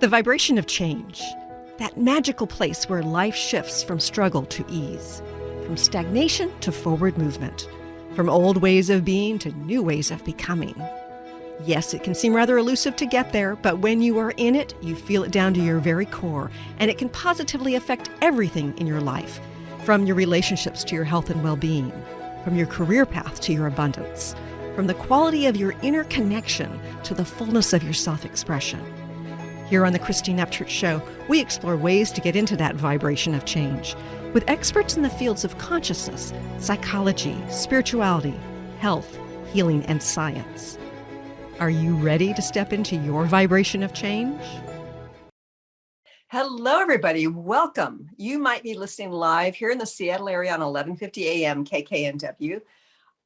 the vibration of change, that magical place where life shifts from struggle to ease, from stagnation to forward movement, from old ways of being to new ways of becoming. Yes, it can seem rather elusive to get there, but when you are in it, you feel it down to your very core, and it can positively affect everything in your life, from your relationships to your health and well-being, from your career path to your abundance, from the quality of your inner connection to the fullness of your self-expression. Here on the Christine Upchurch Show, we explore ways to get into that vibration of change with experts in the fields of consciousness, psychology, spirituality, health, healing, and science. Are you ready to step into your vibration of change? Hello, everybody. Welcome. You might be listening live here in the Seattle area on 1150 AM KKNW,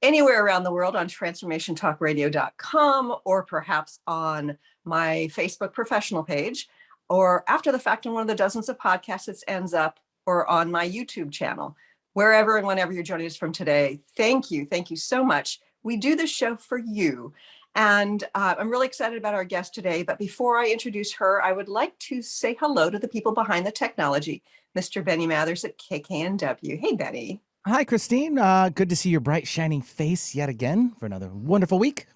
anywhere around the world on transformationtalkradio.com, or perhaps on my Facebook professional page, or after the fact on one of the dozens of podcasts that ends up, or on my YouTube channel. Wherever and whenever you're joining us from today, thank you. Thank you so much. We do this show for you. And I'm really excited about our guest today. But before I introduce her, I would like to say hello to the people behind the technology, Mr. Benny Mathers at KKNW. Hey, Benny. Hi, Christine. Good to see your bright, shining face yet again for another wonderful week.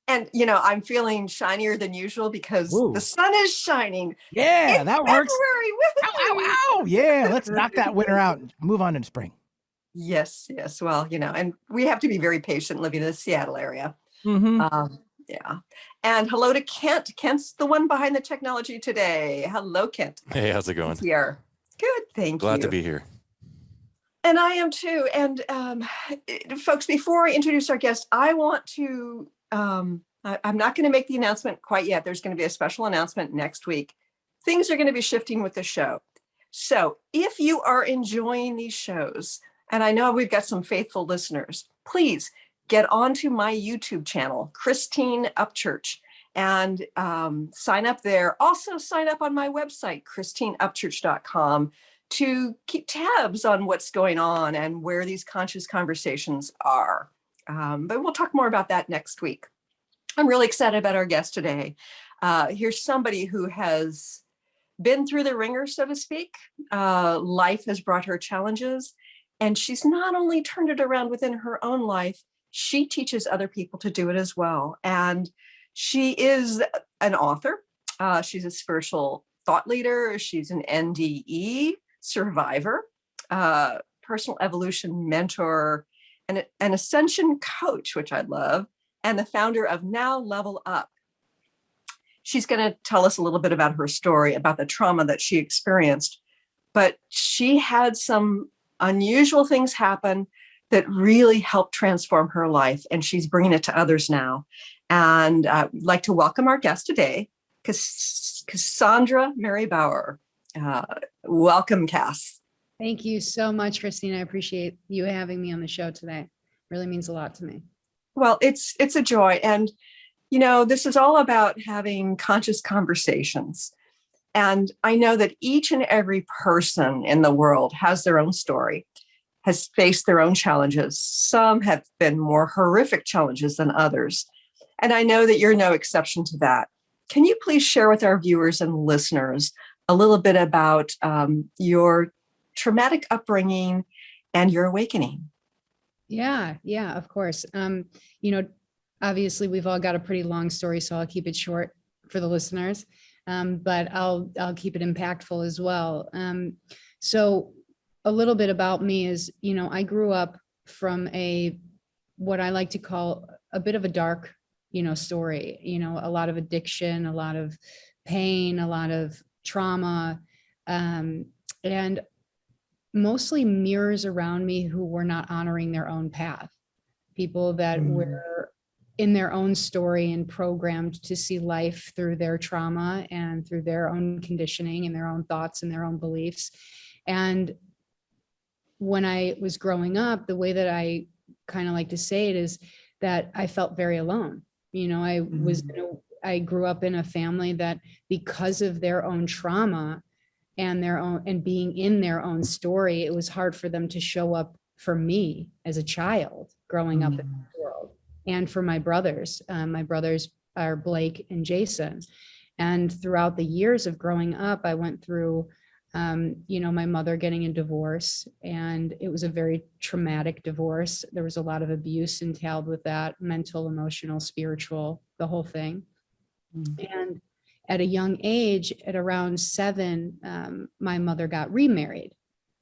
And, you know, I'm feeling shinier than usual because the sun is shining. Yeah, that works. February. Ow, ow, ow. Yeah, let's knock that winter out and move on into spring. Yes. Well, you know, and we have to be very patient living in the Seattle area. Mm-hmm. Yeah. And hello to Kent. Kent's the one behind the technology today. Hello, Kent. Hey, how's it going? Here. Good. Thank you. Glad to be here. And I am too. And folks, before I introduce our guest, I want to, I'm not going to make the announcement quite yet. There's going to be a special announcement next week. Things are going to be shifting with the show. So if you are enjoying these shows, and I know we've got some faithful listeners, please get onto my YouTube channel, Christine Upchurch, and sign up there. Also sign up on my website, christineupchurch.com, to keep tabs on what's going on and where these conscious conversations are. But we'll talk more about that next week. I'm really excited about our guest today. Here's somebody who has been through the ringer, so to speak. Life has brought her challenges, and she's not only turned it around within her own life, she teaches other people to do it as well. And she is an author. She's a spiritual thought leader. She's an NDE survivor, personal evolution mentor, and an ascension coach, which I love, and the founder of NOWLEVELUP. She's going to tell us a little bit about her story, about the trauma that she experienced. But she had some unusual things happen that really helped transform her life, and she's bringing it to others now. And I'd like to welcome our guest today, Cassandra Mary Bauer. Welcome, Cass. Thank you so much, Christine. I appreciate you having me on the show today. It really means a lot to me. Well, it's a joy. And, you know, this is all about having conscious conversations. And I know that each and every person in the world has their own story, has faced their own challenges. Some have been more horrific challenges than others. And I know that you're no exception to that. Can you please share with our viewers and listeners a little bit about your traumatic upbringing and your awakening? Yeah, of course. You know, obviously we've all got a pretty long story, so I'll keep it short for the listeners, but I'll keep it impactful as well. So a little bit about me is, you know, I grew up from what I like to call a bit of a dark, you know, story, you know, a lot of addiction, a lot of pain, a lot of trauma, and mostly mirrors around me who were not honoring their own path, people that were in their own story and programmed to see life through their trauma and through their own conditioning and their own thoughts and their own beliefs. And when I was growing up, the way that I kind of like to say it is that I felt very alone. You know, I grew up in a family that, because of their own trauma and being in their own story, it was hard for them to show up for me as a child growing up in the world, and for my brothers. My brothers are Blake and Jason. And throughout the years of growing up, I went through, my mother getting a divorce, and it was a very traumatic divorce. There was a lot of abuse entailed with that, mental, emotional, spiritual, the whole thing. And at a young age, at around 7, my mother got remarried.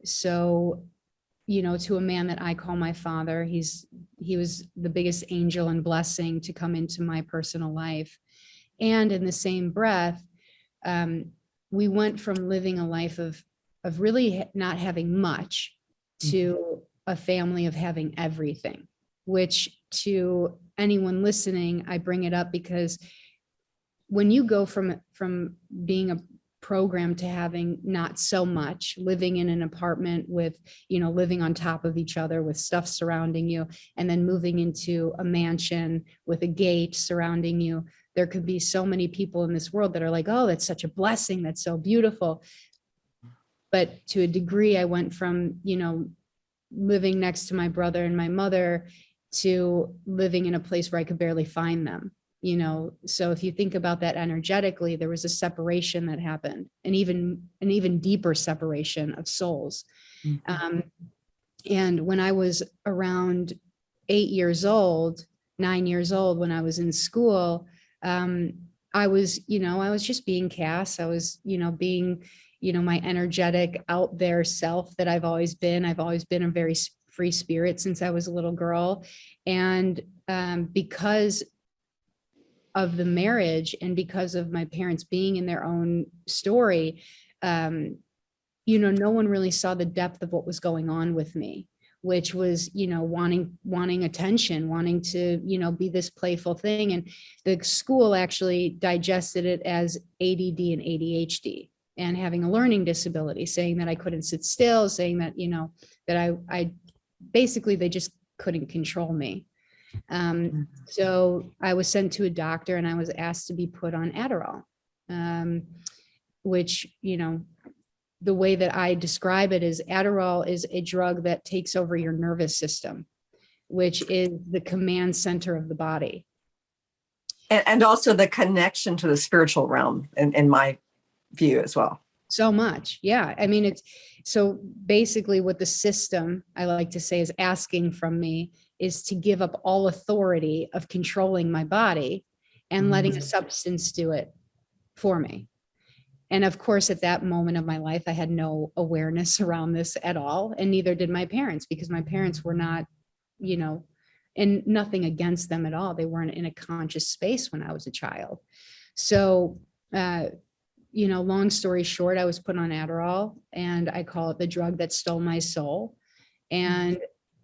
So, to a man that I call my father. He was the biggest angel and blessing to come into my personal life. And in the same breath, we went from living a life of really not having much to a family of having everything, which to anyone listening, I bring it up because when you go from being a program to having not so much, living in an apartment with, living on top of each other with stuff surrounding you, and then moving into a mansion with a gate surrounding you, there could be so many people in this world that are like, oh, that's such a blessing. That's so beautiful. But to a degree, I went from, living next to my brother and my mother to living in a place where I could barely find them. So if you think about that energetically, there was a separation that happened, and even deeper separation of souls. And when I was around 8 years old, 9 years old, when I was in school, I was just being Cass. I was, being, my energetic out there self that I've always been. I've always been a very free spirit since I was a little girl. And because of the marriage and because of my parents being in their own story, no one really saw the depth of what was going on with me, which was, wanting attention, wanting to, be this playful thing. And the school actually digested it as ADD and ADHD and having a learning disability, saying that I couldn't sit still, saying that, that I basically, they just couldn't control me. So I was sent to a doctor and I was asked to be put on Adderall, which, the way that I describe it is Adderall is a drug that takes over your nervous system, which is the command center of the body. And also the connection to the spiritual realm, in my view as well. So much. Yeah. I mean, it's so basically what the system, I like to say, is asking from me is to give up all authority of controlling my body and letting a substance do it for me. And of course, at that moment of my life, I had no awareness around this at all. And neither did my parents, because my parents were not, and nothing against them at all. They weren't in a conscious space when I was a child. So, long story short, I was put on Adderall, and I call it the drug that stole my soul. And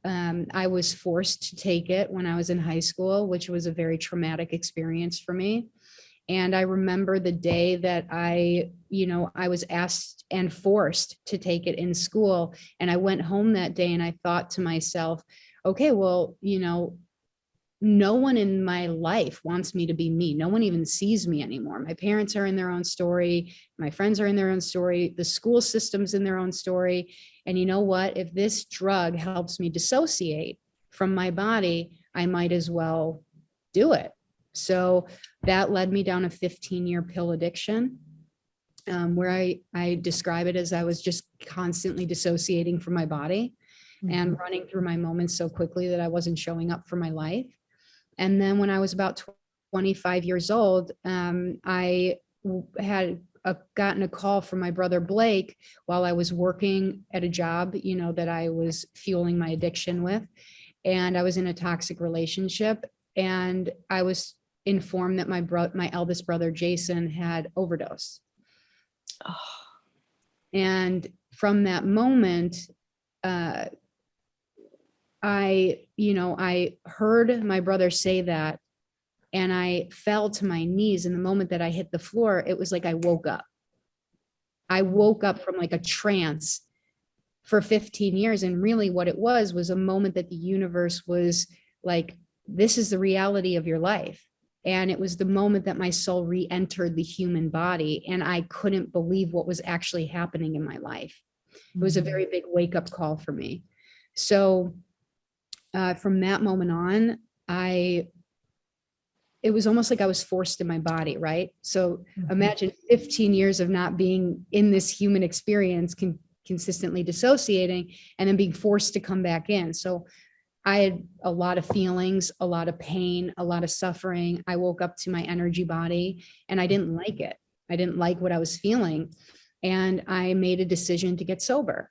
I was forced to take it when I was in high school, which was a very traumatic experience for me. And I remember the day that I was asked and forced to take it in school. And I went home that day and I thought to myself, okay, well, no one in my life wants me to be me. No one even sees me anymore. My parents are in their own story. My friends are in their own story. The school system's in their own story. And you know what? If this drug helps me dissociate from my body, I might as well do it. So that led me down a 15-year pill addiction, where I describe it as I was just constantly dissociating from my body and running through my moments so quickly that I wasn't showing up for my life. And then when I was about 25 years old, I had gotten a call from my brother Blake while I was working at a job, that I was fueling my addiction with. And I was in a toxic relationship, and I was informed that my eldest brother Jason had overdosed. Oh. And from that moment, I heard my brother say that, and I fell to my knees. And the moment that I hit the floor, it was like I woke up. I woke up from like a trance for 15 years. And really what it was a moment that the universe was like, this is the reality of your life. And it was the moment that my soul re-entered the human body, and I couldn't believe what was actually happening in my life. It was a very big wake-up call for me. So from that moment on, I it was almost like I was forced in my body, right? So imagine 15 years of not being in this human experience, consistently dissociating, and then being forced to come back in. So I had a lot of feelings, a lot of pain, a lot of suffering. I woke up to my energy body and I didn't like it. I didn't like what I was feeling. And I made a decision to get sober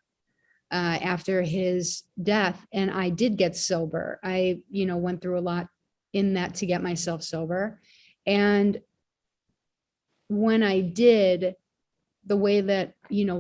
after his death. And I did get sober. I, went through a lot in that to get myself sober. And when I did, the way that,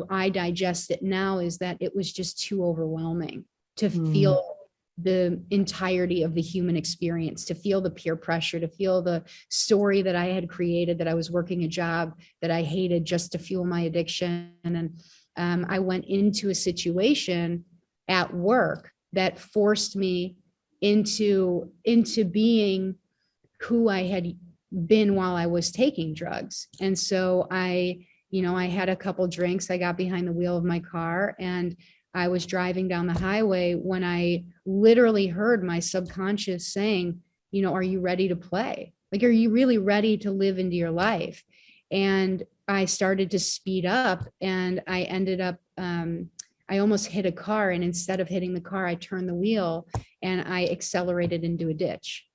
I digest it now is that it was just too overwhelming to feel the entirety of the human experience, to feel the peer pressure, to feel the story that I had created, that I was working a job that I hated just to fuel my addiction. And I went into a situation at work that forced me into being who I had been while I was taking drugs. And so I had a couple drinks, I got behind the wheel of my car, and I was driving down the highway when I literally heard my subconscious saying, are you ready to play? Like, are you really ready to live into your life? And I started to speed up, and I ended up, I almost hit a car. And instead of hitting the car, I turned the wheel and I accelerated into a ditch.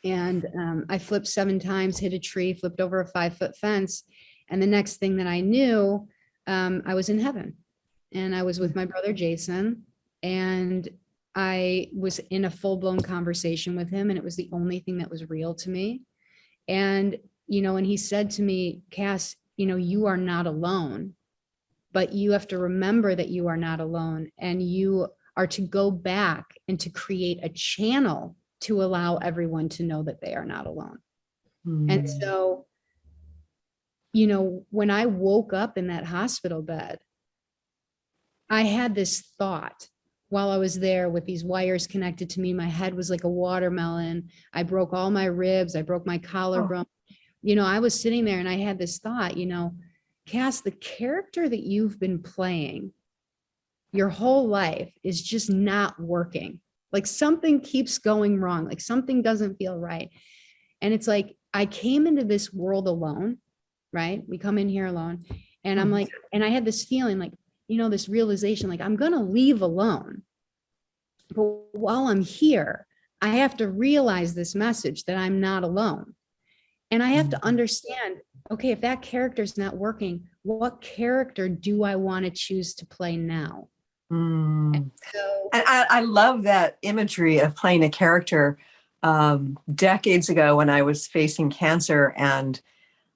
And I flipped 7 times, hit a tree, flipped over a 5-foot fence. And the next thing that I knew, I was in heaven. And I was with my brother, Jason, and I was in a full-blown conversation with him. And it was the only thing that was real to me. And, and he said to me, Cass, you are not alone, but you have to remember that you are not alone. And you are to go back and to create a channel to allow everyone to know that they are not alone. And so, when I woke up in that hospital bed, I had this thought while I was there with these wires connected to me. My head was like a watermelon. I broke all my ribs. I broke my collarbone. I was sitting there and I had this thought, Cass, the character that you've been playing your whole life is just not working. Like, something keeps going wrong. Like, something doesn't feel right. And it's like, I came into this world alone, right? We come in here alone. And I'm like, and I had this feeling like, this realization, like, I'm going to leave alone. But while I'm here, I have to realize this message that I'm not alone. And I have to understand, okay, if that character is not working, what character do I want to choose to play now? And so, And I love that imagery of playing a character. Decades ago, when I was facing cancer and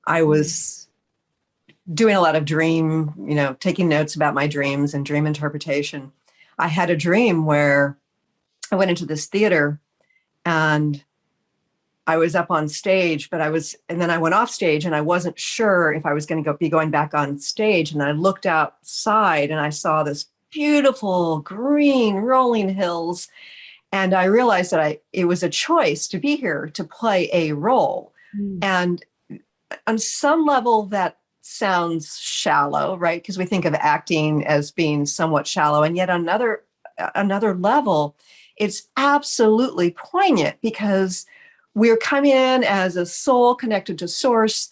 I was doing a lot of dream, taking notes about my dreams and dream interpretation, I had a dream where I went into this theater and I was up on stage, and then I went off stage and I wasn't sure if I was going to be going back on stage. And I looked outside and I saw this beautiful green rolling hills. And I realized that it was a choice to be here to play a role. And on some level that sounds shallow, right? Because we think of acting as being somewhat shallow. And yet another level, it's absolutely poignant, because we're coming in as a soul connected to source,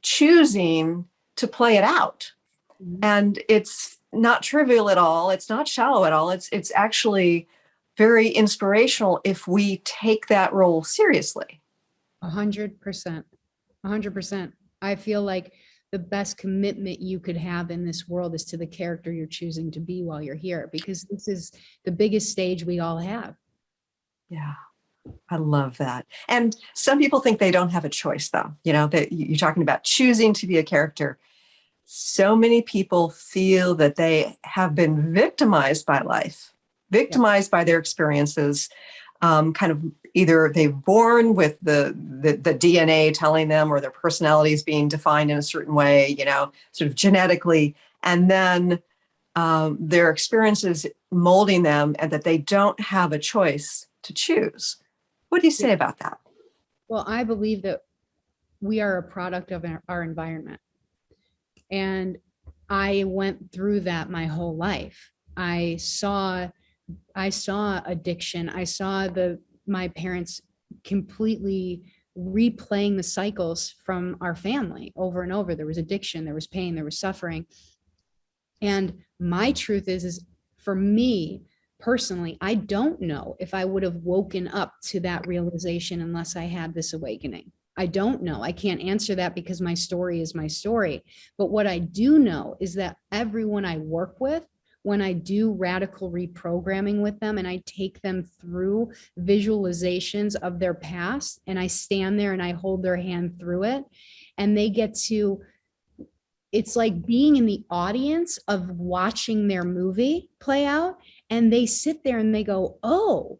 choosing to play it out. And it's not trivial at all. It's not shallow at all. It's actually very inspirational if we take that role seriously. 100%. 100%. I feel like the best commitment you could have in this world is to the character you're choosing to be while you're here, because this is the biggest stage we all have. Yeah, I love that. And some people think they don't have a choice, though. That you're talking about choosing to be a character. So many people feel that they have been victimized by life, victimized by their experiences. Kind of either they're born with the DNA telling them, or their personalities being defined in a certain way, sort of genetically, and then their experiences molding them, and that they don't have a choice to choose. What do you say about that? Well, I believe that we are a product of our environment. And I went through that my whole life. I saw addiction. I saw my parents completely replaying the cycles from our family over and over. There was addiction, there was pain, there was suffering. And my truth is for me personally, I don't know if I would have woken up to that realization unless I had this awakening. I don't know. I can't answer that because my story is my story. But what I do know is that everyone I work with, when I do radical reprogramming with them and I take them through visualizations of their past and I stand there and I hold their hand through it, and they get to, it's like being in the audience of watching their movie play out, and they sit there and they go, oh,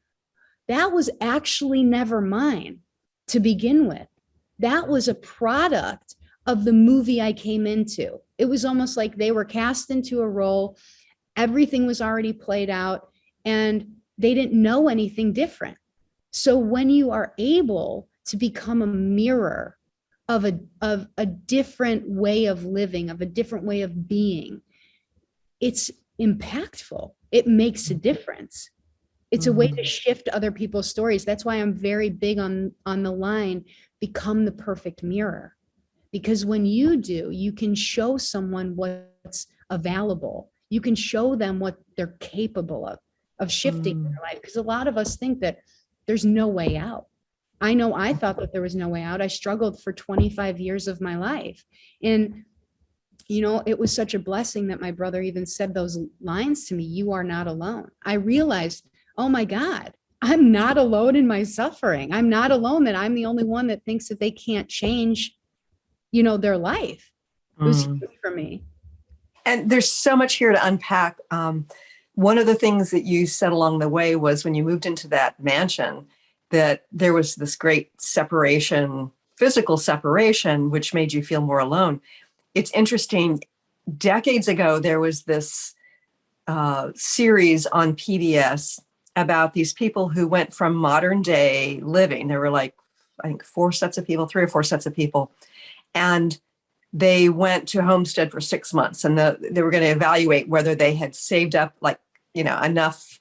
that was actually never mine to begin with. That was a product of the movie I came into. It was almost like they were cast into a role. Everything was already played out and they didn't know anything different. So when you are able to become a mirror of a different way of living, of a different way of being, it's impactful. It makes a difference. It's a way to shift other people's stories. That's why I'm very big on the line, become the perfect mirror. Because when you do, you can show someone what's available. You can show them what they're capable of shifting in their life. Because a lot of us think that there's no way out. I know I thought that there was no way out. I struggled for 25 years of my life. And, you know, it was such a blessing that my brother even said those lines to me, you are not alone. I realized, oh my God, I'm not alone in my suffering. I'm not alone, that I'm the only one that thinks that they can't change, you know, their life. It was huge for me. And there's so much here to unpack. One of the things that you said along the way was when you moved into that mansion, that there was this great separation, physical separation, which made you feel more alone. It's interesting. Decades ago, there was this series on PBS about these people who went from modern day living. There were like, I think 3 or 4 sets of people. And they went to Homestead for 6 months, and they were going to evaluate whether they had saved up, like, you know, enough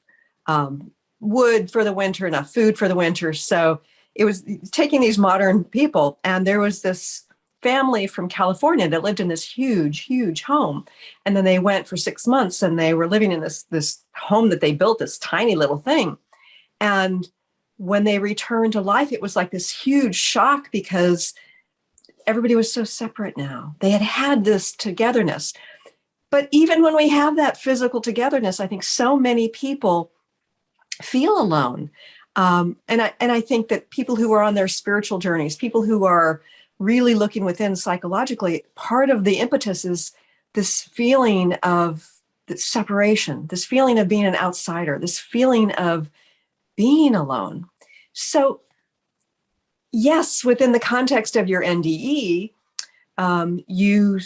wood for the winter, enough food for the winter. So it was taking these modern people, and there was this family from California that lived in this huge, huge home. And then they went for 6 months and they were living in this home that they built, this tiny little thing. And when they returned to life, it was like this huge shock because everybody was so separate now. They had had this togetherness. But even when we have that physical togetherness, I think so many people feel alone. And I think that people who are on their spiritual journeys, people who are really looking within psychologically, part of the impetus is this feeling of the separation, this feeling of being an outsider, this feeling of being alone. So yes, within the context of your NDE, you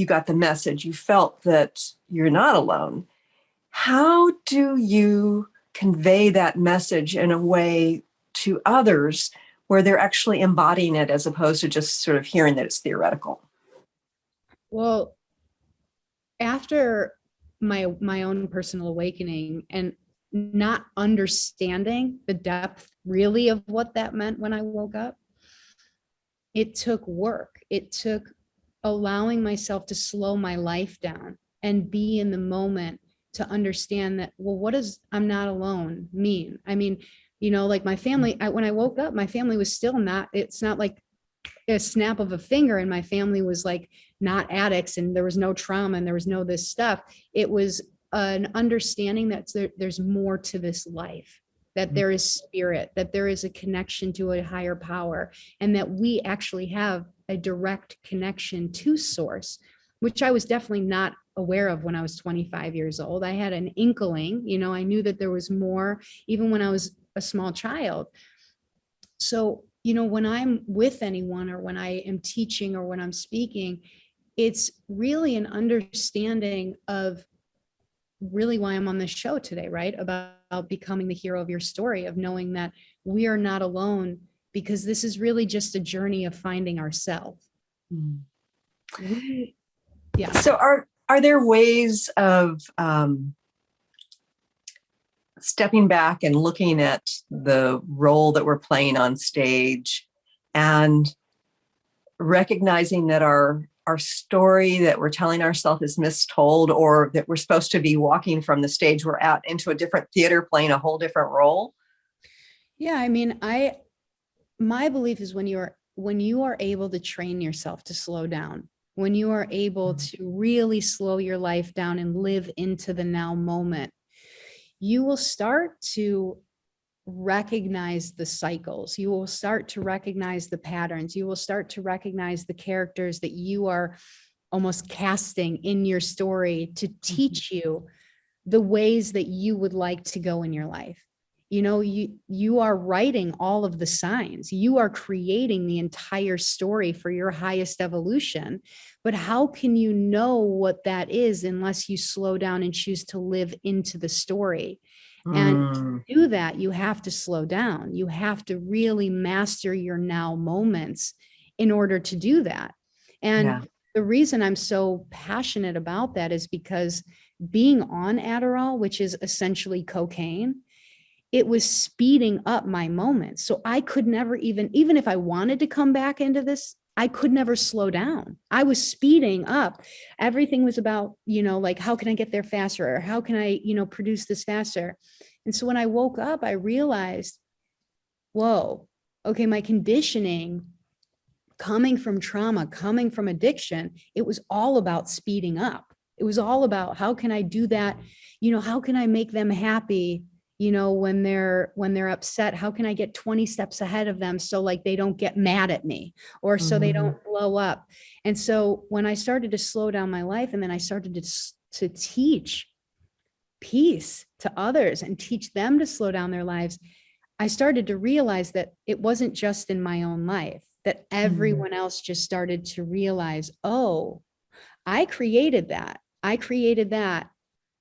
got the message, you felt that you're not alone. How do you convey that message in a way to others where they're actually embodying it as opposed to just sort of hearing that it's theoretical? Well, after my own personal awakening and not understanding the depth really of what that meant when I woke up, it took work. It took allowing myself to slow my life down and be in the moment to understand that, well, what does I'm not alone mean? I mean, you know, like my family, when I woke up, my family was still not, it's not like a snap of a finger and my family was like not addicts and there was no trauma and there was no this stuff. It was an understanding that there's more to this life, that there is spirit, that there is a connection to a higher power, and that we actually have a direct connection to source, which I was definitely not aware of when I was 25 years old. I had an inkling, you know, I knew that there was more even when I was a small child. So, you know, when I'm with anyone or when I am teaching or when I'm speaking, it's really an understanding of really why I'm on this show today, right? About becoming the hero of your story, of knowing that we are not alone, because this is really just a journey of finding ourselves. Yeah. So are there ways of stepping back and looking at the role that we're playing on stage and recognizing that our story that we're telling ourselves is mistold, or that we're supposed to be walking from the stage, we're out into a different theater playing a whole different role. Yeah, I mean, my belief is when you are able to train yourself to slow down, when you are able to really slow your life down and live into the now moment, you will start to recognize the cycles. You will start to recognize the patterns. You will start to recognize the characters that you are almost casting in your story to teach you the ways that you would like to go in your life. You know, you are writing all of the signs. You are creating the entire story for your highest evolution. But how can you know what that is unless you slow down and choose to live into the story? And to do that, you have to slow down. You have to really master your now moments in order to do that. And the reason I'm so passionate about that is because being on Adderall, which is essentially cocaine, it was speeding up my moments. So I could never even if I wanted to come back into this, I could never slow down. I was speeding up. Everything was about, like, how can I get there faster? Or how can I, produce this faster? And so when I woke up, I realized, whoa, okay, my conditioning coming from trauma, coming from addiction, it was all about speeding up. It was all about, how can I do that? How can I make them happy? When they're upset, how can I get 20 steps ahead of them so like they don't get mad at me, or so they don't blow up? And so when I started to slow down my life, and then I started to teach peace to others and teach them to slow down their lives, I started to realize that it wasn't just in my own life, that everyone else just started to realize, oh, I created that.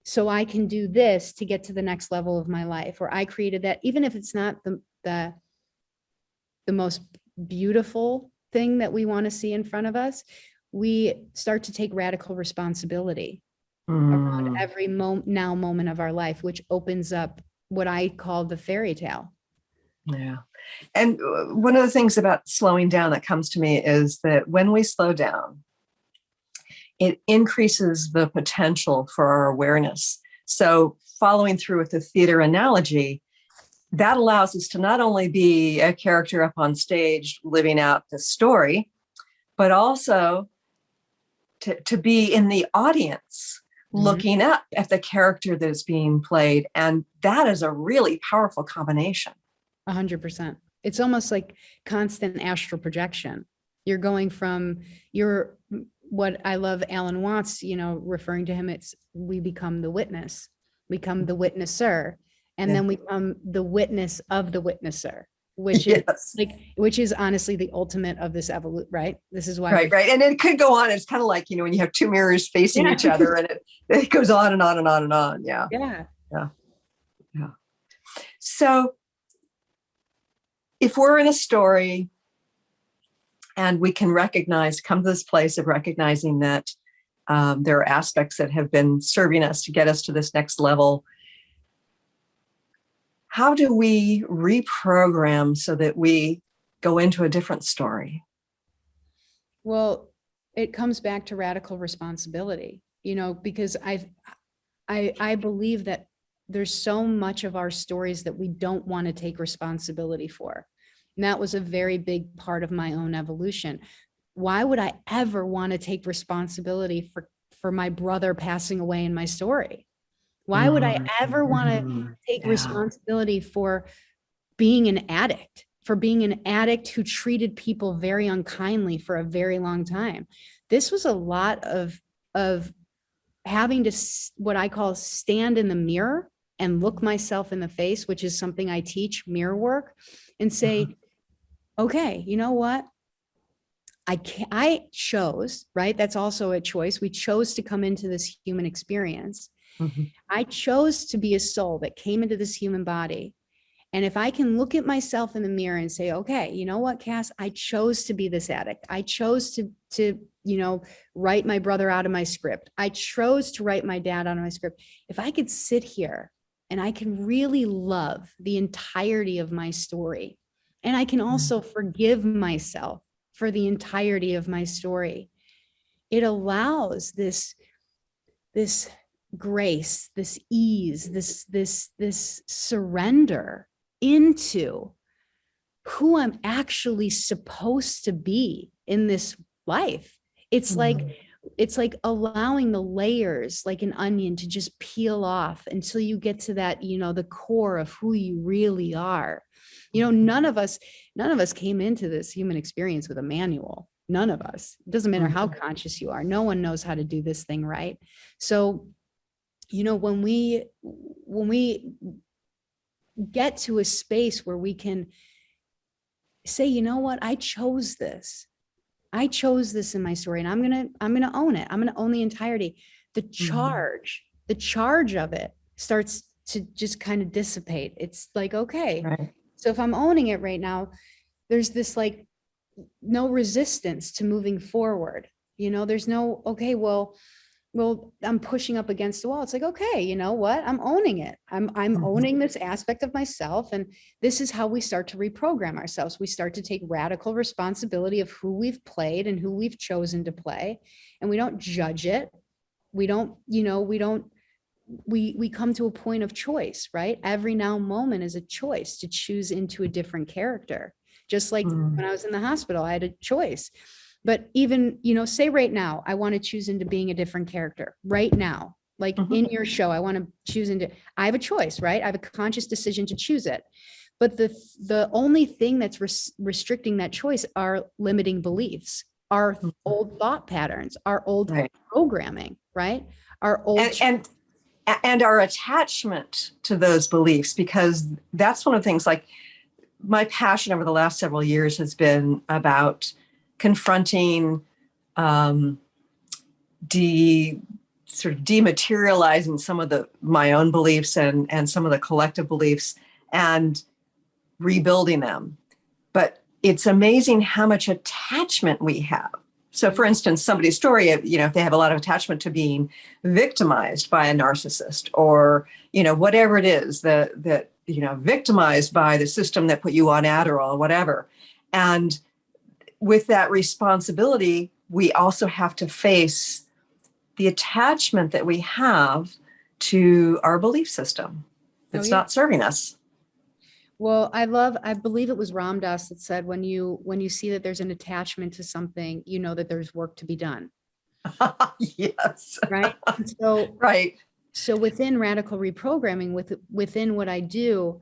So I can do this to get to the next level of my life. Or I created that, even if it's not the most beautiful thing that we want to see in front of us, we start to take radical responsibility around every now moment of our life, which opens up what I call the fairy tale. Yeah. And one of the things about slowing down that comes to me is that when we slow down, it increases the potential for our awareness. So following through with the theater analogy, that allows us to not only be a character up on stage living out the story, but also to be in the audience looking up at the character that is being played. And that is a really powerful combination. 100%. It's almost like constant astral projection. You're going from what I love Alan Watts, referring to him, it's we become the witness, become the witnesser, and then we become the witness of the witnesser, which is honestly the ultimate of this evolution, right? This is why. Right. And it could go on. It's kind of like, when you have two mirrors facing each other, and it goes on and on and on and on. Yeah. So if we're in a story, and we can come to this place of recognizing that there are aspects that have been serving us to get us to this next level, how do we reprogram so that we go into a different story? Well, it comes back to radical responsibility, because I believe that there's so much of our stories that we don't want to take responsibility for. And that was a very big part of my own evolution. Why would I ever want to take responsibility for my brother passing away in my story? Why would I ever want to take responsibility for being an addict, who treated people very unkindly for a very long time? This was a lot of having to, what I call, stand in the mirror and look myself in the face, which is something I teach, mirror work, and say, okay, you know what? I chose, right? That's also a choice. We chose to come into this human experience. I chose to be a soul that came into this human body. And if I can look at myself in the mirror and say, okay, you know what, Cass, I chose to be this addict. I chose to write my brother out of my script. I chose to write my dad out of my script. If I could sit here and I can really love the entirety of my story. And I can also forgive myself for the entirety of my story. It allows this grace, this ease, this surrender into who I'm actually supposed to be in this life. It's like allowing the layers, like an onion, to just peel off until you get to that, the core of who you really are. None of us came into this human experience with a manual. None of us. It doesn't matter how conscious you are. No one knows how to do this thing right. So, when we get to a space where we can say, you know what, I chose this in my story, and I'm gonna own it. I'm gonna own the entirety. The charge of it starts to just kind of dissipate. It's like, okay, Right. so if I'm owning it right now, there's this like no resistance to moving forward. There's no, okay, well, I'm pushing up against the wall. It's like, okay, you know what? I'm owning it. I'm owning this aspect of myself. And this is how we start to reprogram ourselves. We start to take radical responsibility of who we've played and who we've chosen to play. And we don't judge it. We don't, we come to a point of choice, right? Every now moment is a choice to choose into a different character. Just like when I was in the hospital, I had a choice. But even, say right now, I want to choose into being a different character right now, like in your show, I want to choose I have a choice, right? I have a conscious decision to choose it. But the only thing that's restricting that choice are limiting beliefs, our old thought patterns, our old programming, right? Our old and our attachment to those beliefs, because that's one of the things, like my passion over the last several years has been about confronting dematerializing some of my own beliefs and some of the collective beliefs and rebuilding them. But it's amazing how much attachment we have. So for instance, somebody's story, if they have a lot of attachment to being victimized by a narcissist, or, whatever it is that victimized by the system that put you on Adderall or whatever. And with that responsibility, we also have to face the attachment that we have to our belief system. It's not serving us. Well, I believe it was Ram Dass that said, when you see that there's an attachment to something, you know that there's work to be done. Yes. Right. So, right. So within radical reprogramming, within what I do,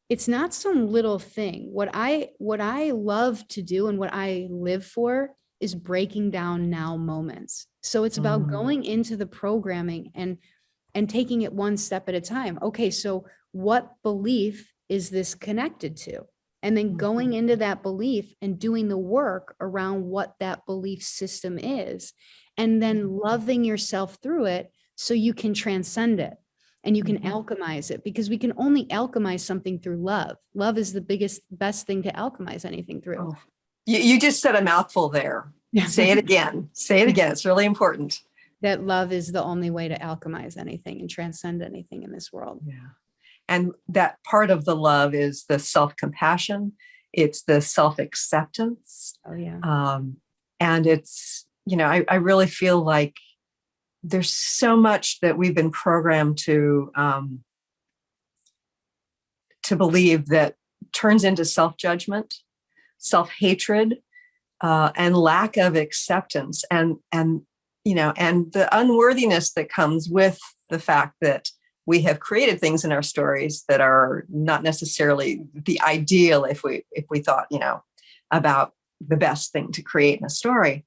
it's not some little thing. What I love to do and what I live for is breaking down now moments. So it's about going into the programming and taking it one step at a time. Okay, so what belief is this connected to? And then going into that belief and doing the work around what that belief system is, and then loving yourself through it so you can transcend it. And you can alchemize it, because we can only alchemize something through love. Love is the best thing to alchemize anything through. Oh. You just said a mouthful there. Say it again. Say it again. It's really important. That love is the only way to alchemize anything and transcend anything in this world. Yeah. And that part of the love is the self-compassion. It's the self-acceptance. Oh, yeah. And it's, I really feel like there's so much that we've been programmed to believe that turns into self-judgment, self-hatred, and lack of acceptance, and the unworthiness that comes with the fact that we have created things in our stories that are not necessarily the ideal if we thought, about the best thing to create in a story.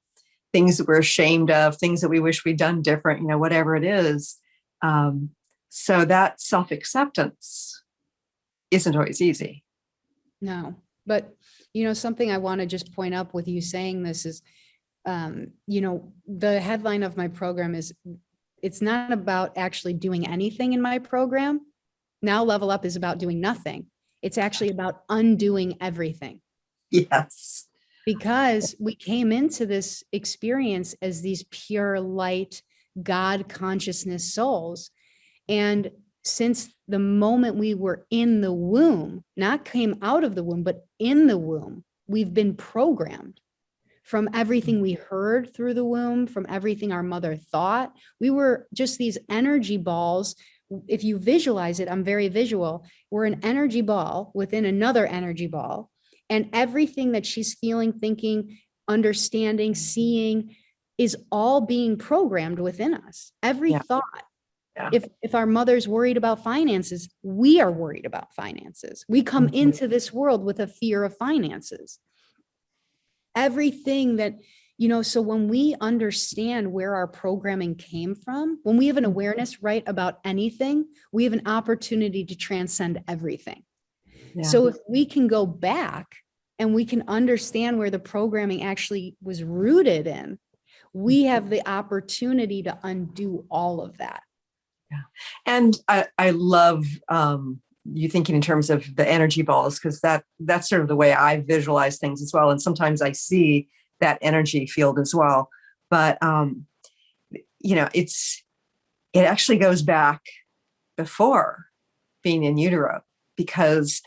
Things that we're ashamed of, things that we wish we'd done different, whatever it is. So that self-acceptance isn't always easy. No, but, something I want to just point up with you saying this is, the headline of my program is, it's not about actually doing anything in my program. Now Level Up is about doing nothing. It's actually about undoing everything. Yes. Because we came into this experience as these pure light, God consciousness souls. And since the moment we were in the womb, not came out of the womb, but in the womb, we've been programmed from everything we heard through the womb, from everything our mother thought. We were just these energy balls. If you visualize it, I'm very visual. We're an energy ball within another energy ball. And everything that she's feeling, thinking, understanding, seeing is all being programmed within us. Every thought. Yeah. If our mother's worried about finances, we are worried about finances. We come into this world with a fear of finances. Everything that, so when we understand where our programming came from, when we have an awareness, right, about anything, we have an opportunity to transcend everything. Yeah. So if we can go back and we can understand where the programming actually was rooted in, we have the opportunity to undo all of that. Yeah. And I love you thinking in terms of the energy balls, because that's sort of the way I visualize things as well. And sometimes I see that energy field as well. But, it actually goes back before being in utero, because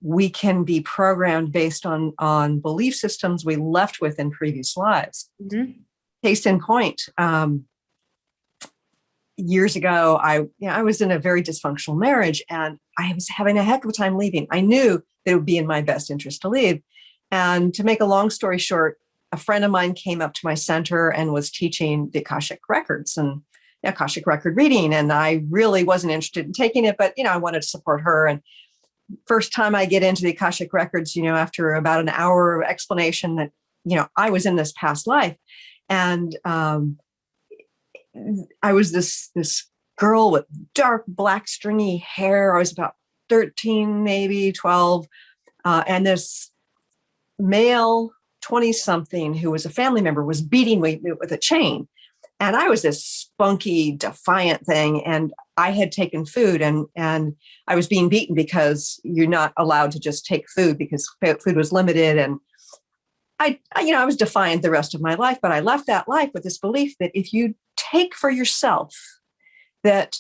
we can be programmed based on belief systems we left with in previous lives. Mm-hmm. Case in point, years ago, I was in a very dysfunctional marriage, and I was having a heck of a time leaving. I knew that it would be in my best interest to leave. And to make a long story short, a friend of mine came up to my center and was teaching the Akashic records and Akashic record reading. And I really wasn't interested in taking it, but, I wanted to support her. And first time I get into the Akashic records, after about an hour of explanation that, I was in this past life. And I was this girl with dark black stringy hair. I was about 13, maybe 12. And this male 20-something who was a family member was beating me with a chain. And I was this spunky, defiant thing. And I had taken food, and I was being beaten because you're not allowed to just take food because food was limited. And I was defiant the rest of my life, but I left that life with this belief that if you take for yourself, that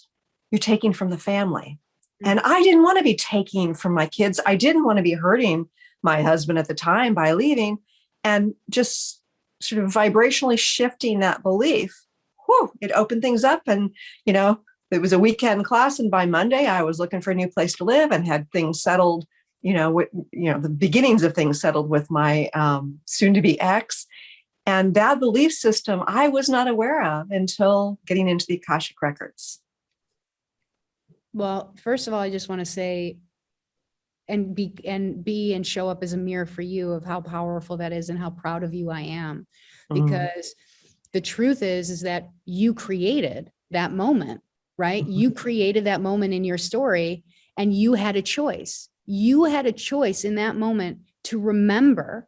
you're taking from the family. And I didn't want to be taking from my kids. I didn't want to be hurting my husband at the time by leaving, and just sort of vibrationally shifting that belief. It opened things up. And, it was a weekend class. And by Monday, I was looking for a new place to live and had things settled, the beginnings of things settled with my soon to be ex. And that belief system I was not aware of until getting into the Akashic records. Well, first of all, I just want to say and be show up as a mirror for you of how powerful that is and how proud of you I am. Because the truth is that you created that moment, right? You created that moment in your story, and you had a choice. You had a choice in that moment to remember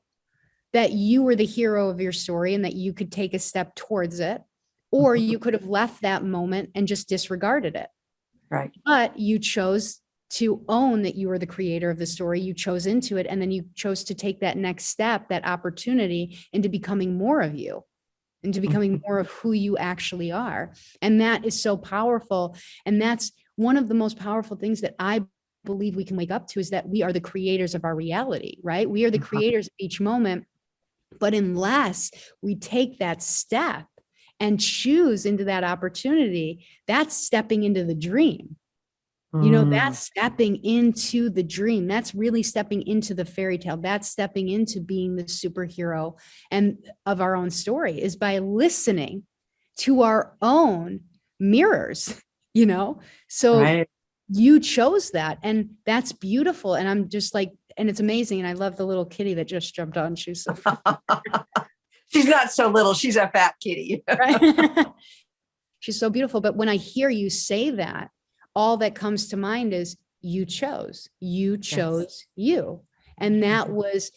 that you were the hero of your story and that you could take a step towards it, or you could have left that moment and just disregarded it. Right. But you chose to own that you were the creator of the story. You chose into it, and then you chose to take that next step, that opportunity, into becoming more of you, into becoming more of who you actually are. And that is so powerful. And that's one of the most powerful things that I believe we can wake up to, is that we are the creators of our reality, right? We are the creators of each moment. But unless we take that step and choose into that opportunity, that's stepping into the dream. That's stepping into the dream. That's really stepping into the fairy tale. That's stepping into being the superhero and of our own story, is by listening to our own mirrors, So right. You chose that, and that's beautiful. And I'm just like, and it's amazing. And I love the little kitty that just jumped on. She's so she's not so little. She's a fat kitty. Right? She's so beautiful. But when I hear you say that, all that comes to mind is you chose yes. You. And that was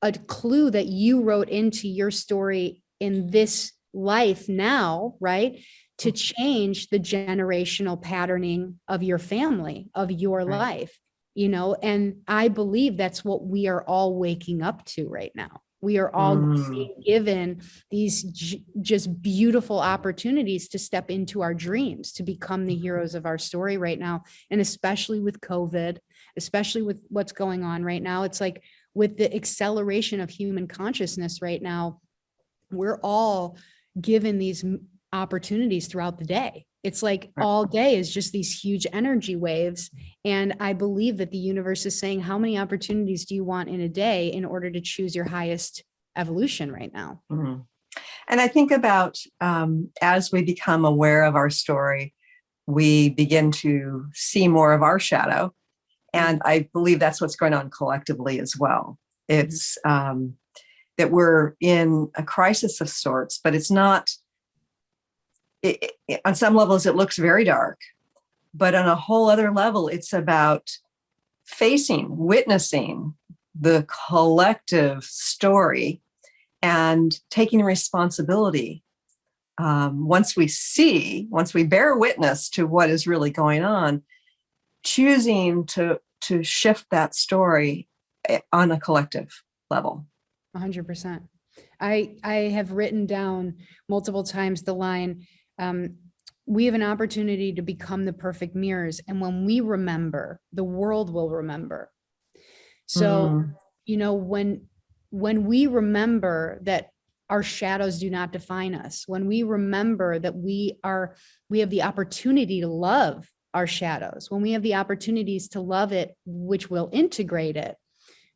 a clue that you wrote into your story in this life now, right? To change the generational patterning of your family, of your life, and I believe that's what we are all waking up to right now. We are all Mm. being given these just beautiful opportunities to step into our dreams, to become the heroes of our story right now. And especially with COVID, especially with what's going on right now, it's like with the acceleration of human consciousness right now, we're all given these opportunities throughout the day. It's like all day is just these huge energy waves. And I believe that the universe is saying, how many opportunities do you want in a day in order to choose your highest evolution right now? Mm. And I think about as we become aware of our story, we begin to see more of our shadow. And I believe that's what's going on collectively as well. It's that we're in a crisis of sorts, but it's not, on some levels, it looks very dark, but on a whole other level, it's about witnessing the collective story and taking responsibility. Once we bear witness to what is really going on, choosing to shift that story on a collective level. 100%. I have written down multiple times the line, we have an opportunity to become the perfect mirrors. And when we remember, the world will remember. So, you know, when we remember that our shadows do not define us, when we remember that we have the opportunity to love our shadows, when we have the opportunities to love it, which will integrate it,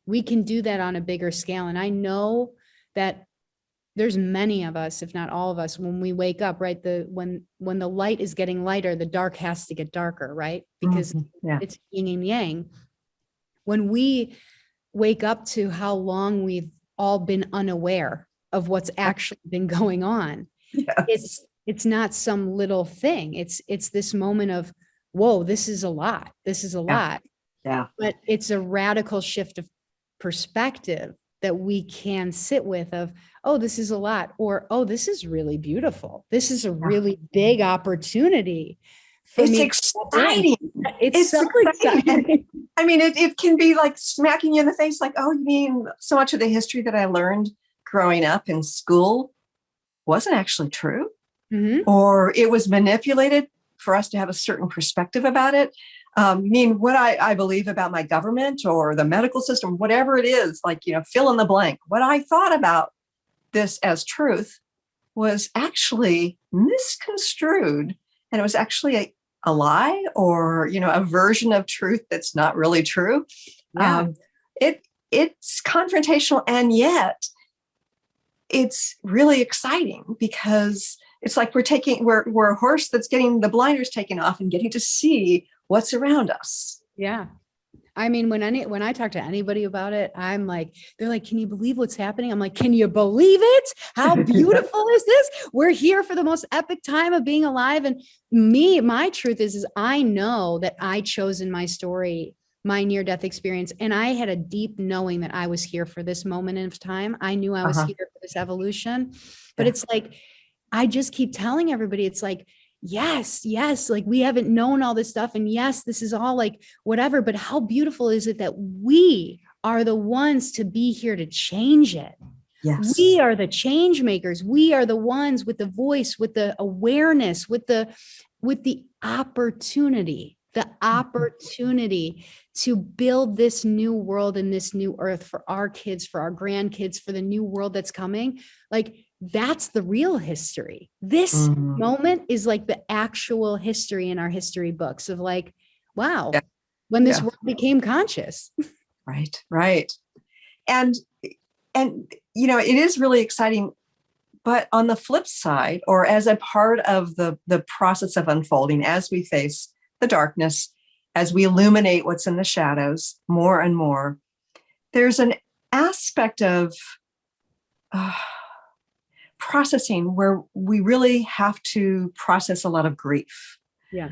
we can do that on a bigger scale. And I know that there's many of us, if not all of us, when we wake up, right? When the light is getting lighter, the dark has to get darker, right? Because it's yin and yang. When we wake up to how long we've all been unaware of what's actually been going on, it's not some little thing. It's this moment of, whoa, this is a lot. This is a lot. Yeah. But it's a radical shift of perspective that we can sit with of, oh, this is a lot, or, oh, this is really beautiful. This is a really big opportunity. It's exciting. It's so exciting. I mean, it can be like smacking you in the face, like, oh, you mean so much of the history that I learned growing up in school wasn't actually true, or it was manipulated for us to have a certain perspective about it. I mean, what I believe about my government or the medical system, whatever it is, like, you know, fill in the blank. What I thought about this as truth was actually misconstrued. And it was actually a lie, or, you know, a version of truth that's not really true. Yeah. It's confrontational, and yet it's really exciting, because it's like we're a horse that's getting the blinders taken off and getting to see what's around us. Yeah. I mean, when I talk to anybody about it, I'm like, they're like, can you believe what's happening? I'm like, can you believe it? How beautiful is this? We're here for the most epic time of being alive. And my truth is I know that I chose in my story, my near-death experience. And I had a deep knowing that I was here for this moment of time. I knew I was here for this evolution, but it's like, I just keep telling everybody, it's like, yes, like we haven't known all this stuff. And yes, this is all like whatever, but how beautiful is it that we are the ones to be here to change it? Yes. We are the change makers. We are the ones with the voice, with the awareness, with the opportunity, to build this new world and this new earth for our kids, for our grandkids, for the new world that's coming. Like, that's the real history. This moment is like the actual history in our history books of like, wow, when this world became conscious. Right. And, you know, it is really exciting, but on the flip side, or as a part of the process of unfolding, as we face the darkness, as we illuminate what's in the shadows more and more, there's an aspect of processing where we really have to process a lot of grief. Yeah.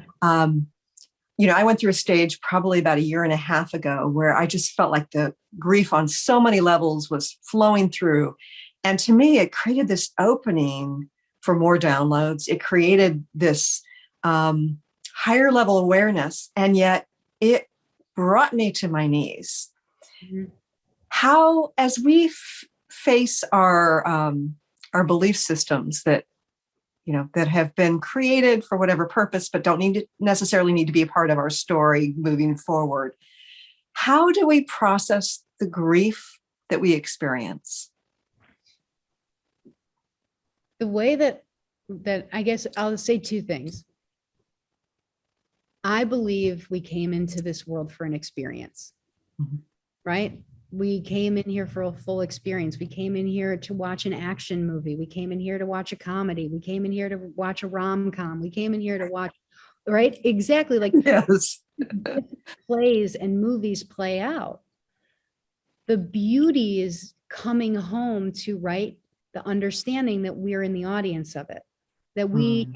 You know, I went through a stage probably about a year and a half ago where I just felt like the grief on so many levels was flowing through. And to me, it created this opening for more downloads. It created this higher level awareness. And yet it brought me to my knees. How, as we face our belief systems that, that have been created for whatever purpose, but don't necessarily need to be a part of our story moving forward, how do we process the grief that we experience? The way that I guess I'll say two things. I believe we came into this world for an experience, right? We came in here for a full experience. We came in here to watch an action movie. We came in here to watch a comedy. We came in here to watch a rom-com. We came in here to watch, right? Exactly, like Yes. plays and movies play out. The beauty is coming home to, right, the understanding that we're in the audience of it, that we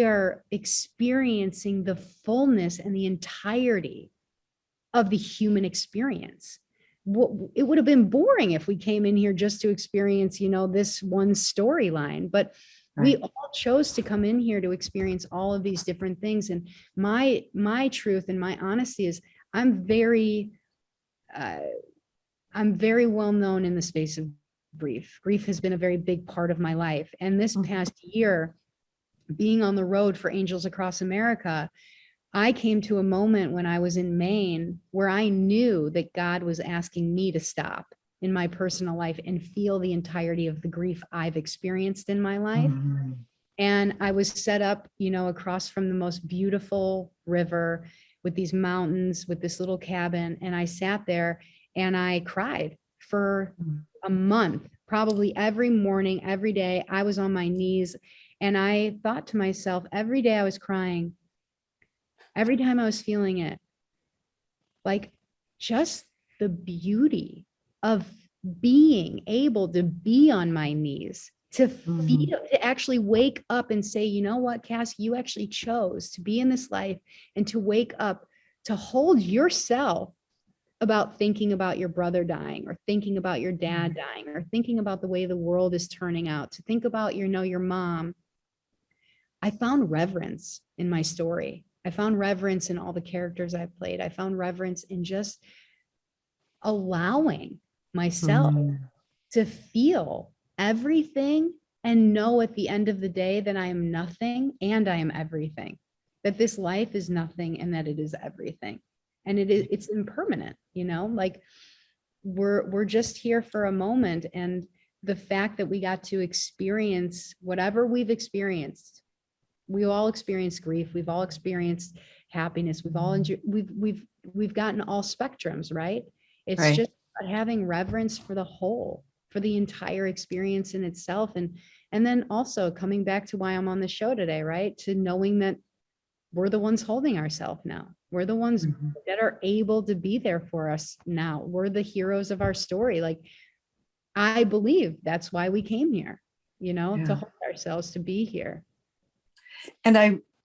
are experiencing the fullness and the entirety of the human experience. It would have been boring if we came in here just to experience, this one storyline, but we all chose to come in here to experience all of these different things. And my truth and my honesty is I'm very well known in the space of grief. Grief has been a very big part of my life. And this past year, being on the road for Angels Across America, I came to a moment when I was in Maine where I knew that God was asking me to stop in my personal life and feel the entirety of the grief I've experienced in my life. And I was set up, across from the most beautiful river with these mountains, with this little cabin. And I sat there and I cried for a month, probably every morning, every day. I was on my knees and I thought to myself, every day I was crying, every time I was feeling it, like just the beauty of being able to be on my knees, to feel, to actually wake up and say, you know what, Cass, you actually chose to be in this life and to wake up, to hold yourself about thinking about your brother dying or thinking about your dad dying or thinking about the way the world is turning out, to think about, your mom. I found reverence in my story. I found reverence in all the characters I played. I found reverence in just allowing myself to feel everything and know at the end of the day that I am nothing and I am everything, that this life is nothing and that it is everything. And it's impermanent, like we're just here for a moment. And the fact that we got to experience whatever we've experienced, we all experienced grief. We've all experienced happiness. We've all enjoyed, we've gotten all spectrums, right? It's just about having reverence for the whole, for the entire experience in itself. And then also coming back to why I'm on the show today, right? To knowing that we're the ones holding ourselves now. We're the ones that are able to be there for us now. We're the heroes of our story. Like, I believe that's why we came here, to hold ourselves, to be here. And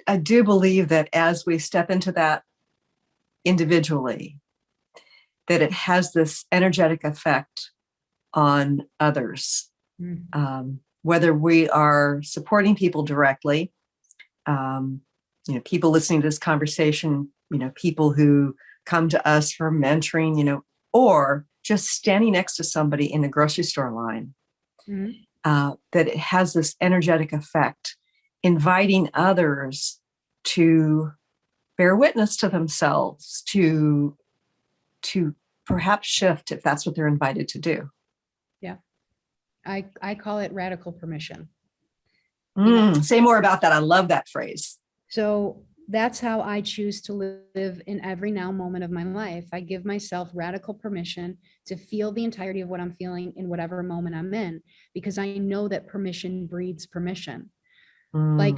I do believe that as we step into that individually, that it has this energetic effect on others, whether we are supporting people directly, people listening to this conversation, people who come to us for mentoring, or just standing next to somebody in the grocery store line, that it has this energetic effect, inviting others to bear witness to themselves, to perhaps shift if that's what they're invited to do. Yeah. I call it radical permission. Say more about that. I love that phrase. So that's how I choose to live in every now moment of my life. I give myself radical permission to feel the entirety of what I'm feeling in whatever moment I'm in, because I know that permission breeds permission. Like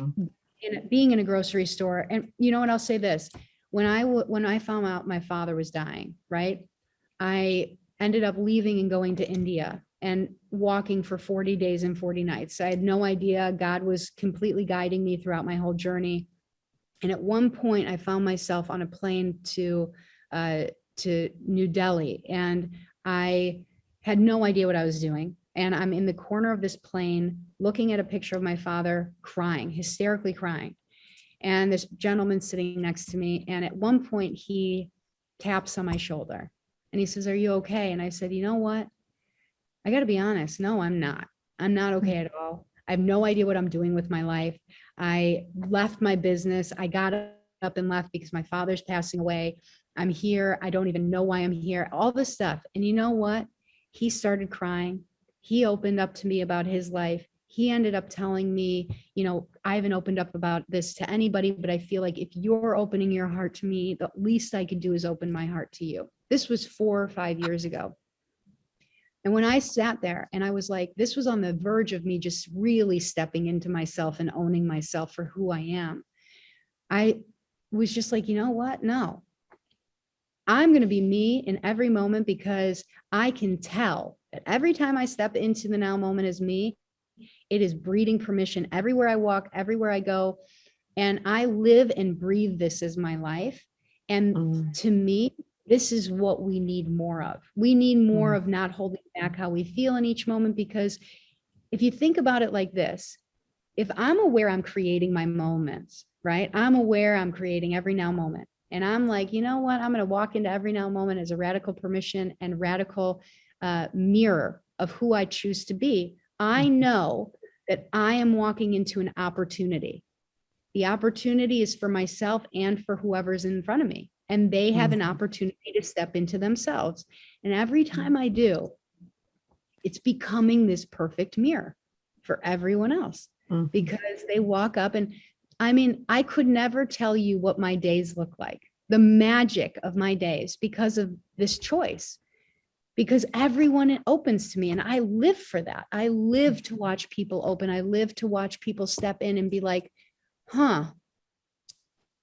being in a grocery store, and what, I'll say this, when I found out my father was dying, right, I ended up leaving and going to India and walking for 40 days and 40 nights. I had no idea. God was completely guiding me throughout my whole journey. And at one point I found myself on a plane to New Delhi, and I had no idea what I was doing. And I'm in the corner of this plane looking at a picture of my father, crying, hysterically crying. And this gentleman sitting next to me. And at one point he taps on my shoulder and he says, "Are you okay?" And I said, "You know what? I got to be honest. No, I'm not. I'm not okay at all. I have no idea what I'm doing with my life. I left my business. I got up and left because my father's passing away. I'm here. I don't even know why I'm here. All this stuff. And you know what? He started crying. He opened up to me about his life. He ended up telling me, you know, I haven't opened up about this to anybody, but I feel like if you're opening your heart to me, the least I could do is open my heart to you. This was 4 or 5 years ago. And when I sat there and I was like, this was on the verge of me just really stepping into myself and owning myself for who I am. I was just like, you know what? No, I'm going to be me in every moment, because I can tell that every time I step into the now moment as me, it is breeding permission everywhere I walk, everywhere I go. And I live and breathe this as my life. And to me, this is what we need more of. We need more of not holding back how we feel in each moment, because if you think about it like this, if I'm aware I'm creating my moments, right? I'm aware I'm creating every now moment. And I'm like, you know what? I'm going to walk into every now moment as a radical permission and radical mirror of who I choose to be. I know that I am walking into an opportunity. The opportunity is for myself and for whoever's in front of me. And they have an opportunity to step into themselves. And every time I do, it's becoming this perfect mirror for everyone else, because they walk up and, I mean, I could never tell you what my days look like, the magic of my days, because of this choice, because everyone opens to me and I live for that. I live to watch people open. I live to watch people step in and be like, huh.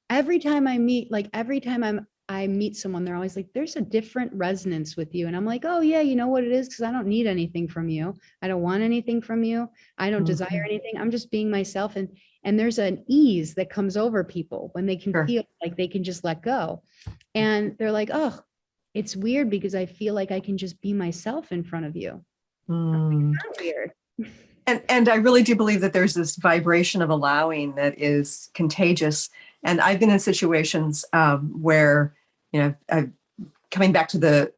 Every time I meet, like every time I meet someone, they're always like, there's a different resonance with you. And I'm like, oh yeah, you know what it is? Because I don't need anything from you. I don't want anything from you. I don't desire anything. I'm just being myself. And there's an ease that comes over people when they can feel like they can just let go. And they're like, oh, it's weird because I feel like I can just be myself in front of you. Not weird. And I really do believe that there's this vibration of allowing that is contagious. And I've been in situations where, you know, coming back to the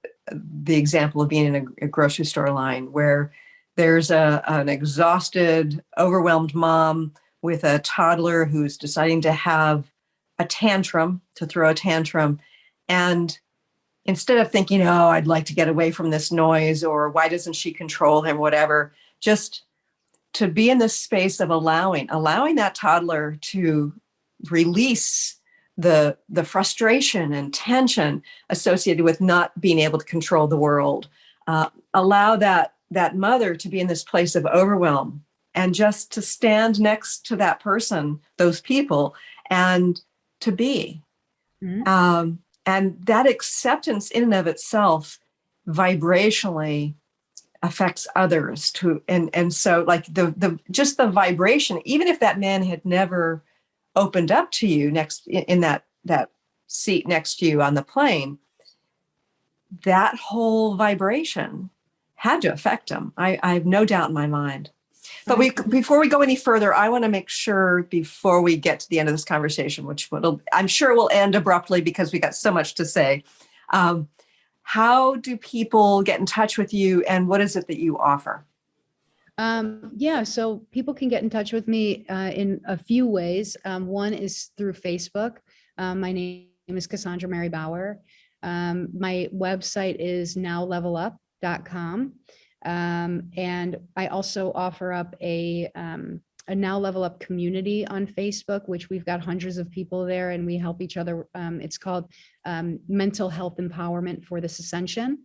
example of being in a grocery store line, where there's an exhausted, overwhelmed mom with a toddler who's deciding to have a tantrum, to throw a tantrum. And instead of thinking, oh, I'd like to get away from this noise, or why doesn't she control him, whatever, just to be in this space of allowing that toddler to release the frustration and tension associated with not being able to control the world. Allow that mother to be in this place of overwhelm, and just to stand next to that person, those people, and to be. And that acceptance in and of itself vibrationally affects others too. And so like the just the vibration, even if that man had never opened up to you next in that seat next to you on the plane, that whole vibration had to affect him. I have no doubt in my mind. But before we go any further, I want to make sure, before we get to the end of this conversation, which I'm sure will end abruptly because we got so much to say, how do people get in touch with you, and what is it that you offer? Yeah, so people can get in touch with me in a few ways. One is through Facebook. My name is Cassandra Mary Bauer. My website is NOWLEVELUP.com. And I also offer up a Now Level Up community on Facebook, which we've got hundreds of people there, and we help each other. It's called Mental Health Empowerment for this Ascension.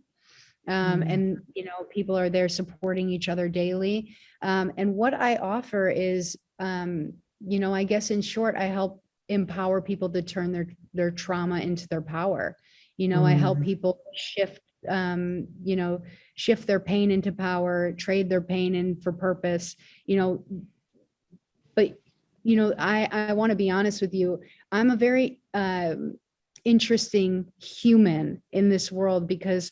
And, you know, people are there supporting each other daily. And what I offer is, you know, I guess in short, I help empower people to turn their trauma into their power. You know, I help people shift, you know, shift their pain into power, trade their pain in for purpose, you know. But, you know, I want to be honest with you. I'm a very interesting human in this world, because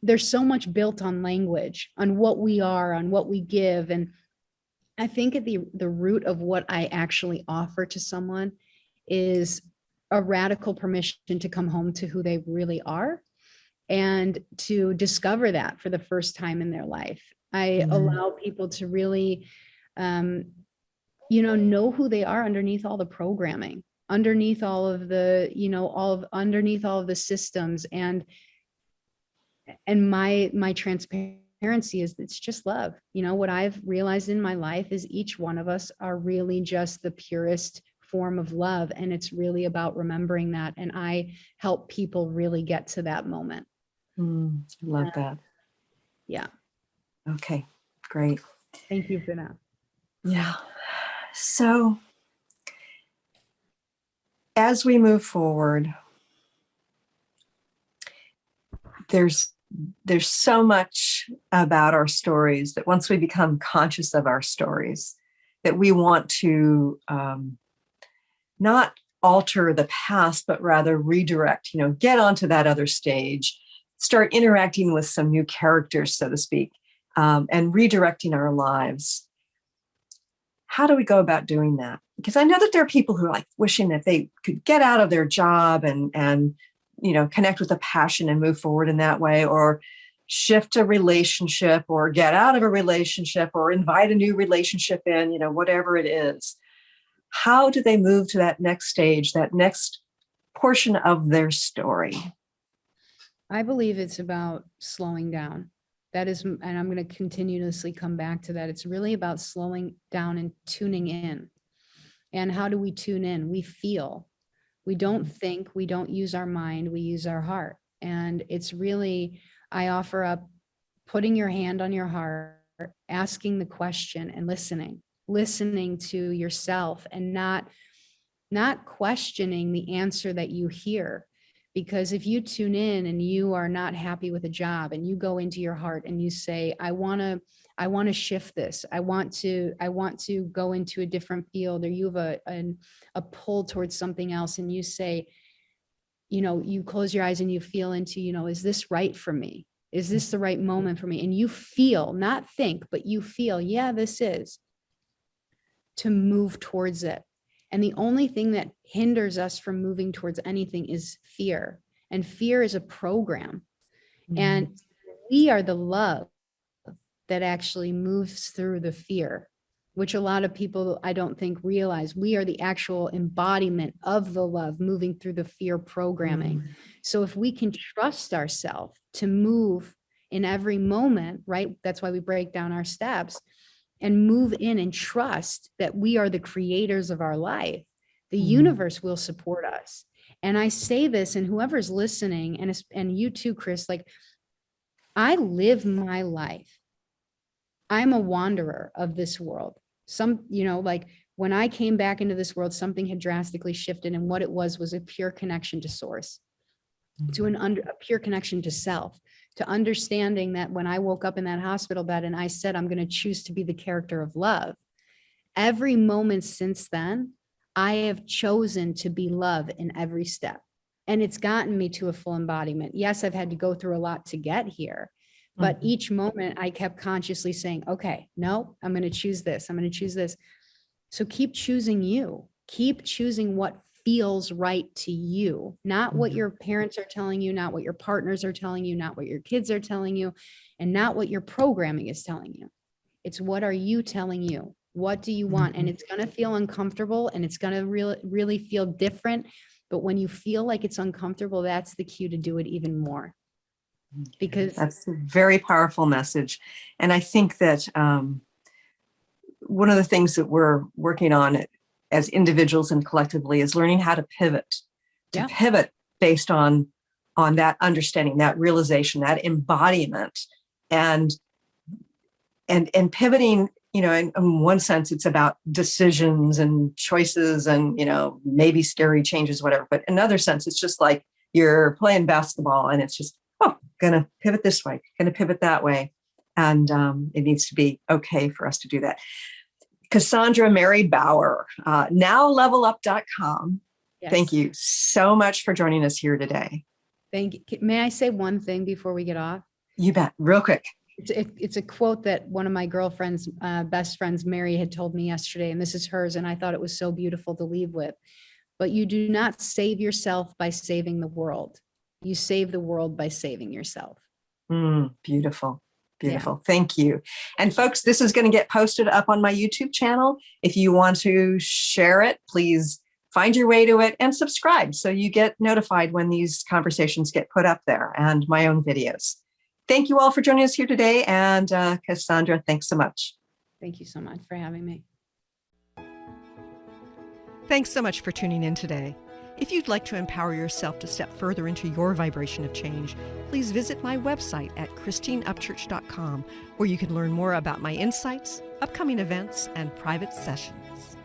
there's so much built on language, on what we are, on what we give. And I think at the root of what I actually offer to someone is a radical permission to come home to who they really are. and to discover that for the first time in their life. I allow people to really, know who they are underneath all the programming, underneath all of the, underneath all of the systems. And my transparency is it's just love. What I've realized in my life is each one of us are really just the purest form of love. And it's really about remembering that. And I help people really get to that moment. Love that. Yeah. Okay, great. Thank you for that. Yeah. So as we move forward, there's so much about our stories that once we become conscious of our stories, that we want to not alter the past, but rather redirect, get onto that other stage, start interacting with some new characters, so to speak, and redirecting our lives. How do we go about doing that? Because I know that there are people who are like wishing that they could get out of their job and connect with a passion and move forward in that way, or shift a relationship, or get out of a relationship, or invite a new relationship in, whatever it is. How do they move to that next stage, that next portion of their story? I believe it's about slowing down. That is, and I'm going to continuously come back to that. It's really about slowing down and tuning in. And how do we tune in? We feel. We don't think, we don't use our mind, we use our heart. And it's really, I offer up putting your hand on your heart, asking the question and listening to yourself, and not questioning the answer that you hear. Because if you tune in and you are not happy with a job and you go into your heart and you say, I want to shift this. I want to go into a different field, or you have a pull towards something else, and you say, you close your eyes and you feel into, is this right for me? Is this the right moment for me? And you feel, not think, but you feel, yeah, this is, to move towards it. And the only thing that hinders us from moving towards anything is fear. And fear is a program. And we are the love that actually moves through the fear, which a lot of people, I don't think, realize. We are the actual embodiment of the love moving through the fear programming. So if we can trust ourselves to move in every moment, right? That's why we break down our steps and move in and trust that we are the creators of our life. The universe will support us. And I say this, and whoever's listening, and you too, Chris, like, I live my life. I'm a wanderer of this world. Like when I came back into this world, something had drastically shifted. And what it was a pure connection to source, to a pure connection to self, to understanding that when I woke up in that hospital bed and I said, I'm going to choose to be the character of love. Every moment since then, I have chosen to be love in every step. And it's gotten me to a full embodiment. Yes, I've had to go through a lot to get here. But each moment I kept consciously saying, okay, no, I'm going to choose this. I'm going to choose this. So keep choosing you. Keep choosing what feels right to you, not what your parents are telling you, not what your partners are telling you, not what your kids are telling you, and not what your programming is telling you. It's what are you telling you? What do you want? And it's going to feel uncomfortable, and it's going to really feel different. But when you feel like it's uncomfortable, that's the cue to do it even more. Because that's a very powerful message. And I think that one of the things that we're working on as individuals and collectively is learning how to pivot based on that understanding, that realization, that embodiment, and pivoting, in one sense, it's about decisions and choices and, maybe scary changes, whatever. But in another sense, it's just like you're playing basketball and it's just, going to pivot this way, going to pivot that way. And it needs to be okay for us to do that. Cassandra Mary Bauer, NOWLEVELUP.com. yes. Thank you so much for joining us here today. Thank you. May I say one thing before we get off? You bet. Real quick. It's a quote that one of my girlfriend's best friends, Mary, had told me yesterday, and this is hers, and I thought it was so beautiful to leave with. But you do not save yourself by saving the world. You save the world by saving yourself. Beautiful. Beautiful. Thank you. And folks, this is going to get posted up on my YouTube channel. If you want to share it, please find your way to it and subscribe so you get notified when these conversations get put up there, and my own videos. Thank you all for joining us here today. And Cassandra, thanks so much. Thank you so much for having me. Thanks so much for tuning in today. If you'd like to empower yourself to step further into your vibration of change, please visit my website at christineupchurch.com, where you can learn more about my insights, upcoming events, and private sessions.